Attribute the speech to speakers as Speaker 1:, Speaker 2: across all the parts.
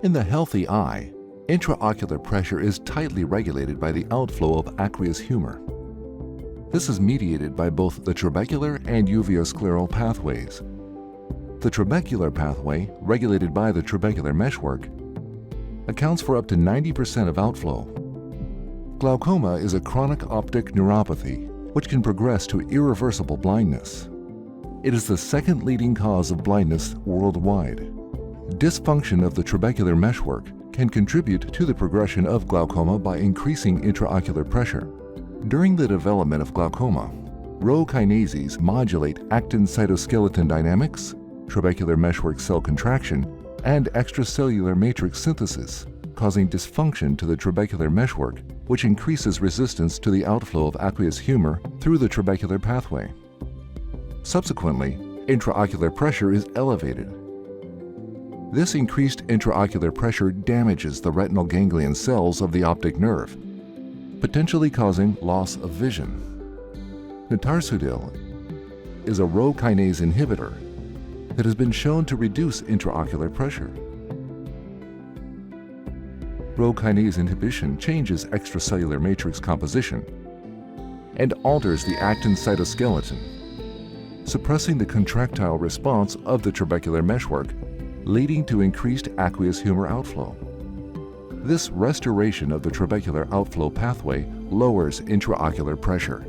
Speaker 1: In the healthy eye, intraocular pressure is tightly regulated by the outflow of aqueous humor. This is mediated by both the trabecular and uveoscleral pathways. The trabecular pathway, regulated by the trabecular meshwork, accounts for up to 90% of outflow. Glaucoma is a chronic optic neuropathy which can progress to irreversible blindness. It is the second leading cause of blindness worldwide. Dysfunction of the trabecular meshwork can contribute to the progression of glaucoma by increasing intraocular pressure. During the development of glaucoma, Rho kinases modulate actin cytoskeleton dynamics, trabecular meshwork cell contraction, and extracellular matrix synthesis, causing dysfunction to the trabecular meshwork, which increases resistance to the outflow of aqueous humor through the trabecular pathway. Subsequently, intraocular pressure is elevated. This increased intraocular pressure damages the retinal ganglion cells of the optic nerve, potentially causing loss of vision. Netarsudil is a Rho kinase inhibitor that has been shown to reduce intraocular pressure. Rho kinase inhibition changes extracellular matrix composition and alters the actin cytoskeleton, suppressing the contractile response of the trabecular meshwork, leading to increased aqueous humor outflow. This restoration of the trabecular outflow pathway lowers intraocular pressure.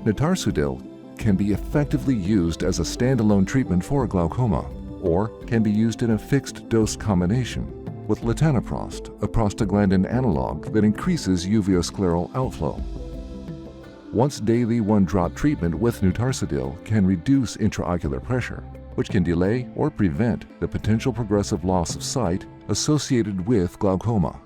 Speaker 1: Netarsudil can be effectively used as a standalone treatment for glaucoma, or can be used in a fixed-dose combination with latanoprost, a prostaglandin analog that increases uveoscleral outflow. Once-daily one-drop treatment with Netarsudil can reduce intraocular pressure, which can delay or prevent the potential progressive loss of sight associated with glaucoma.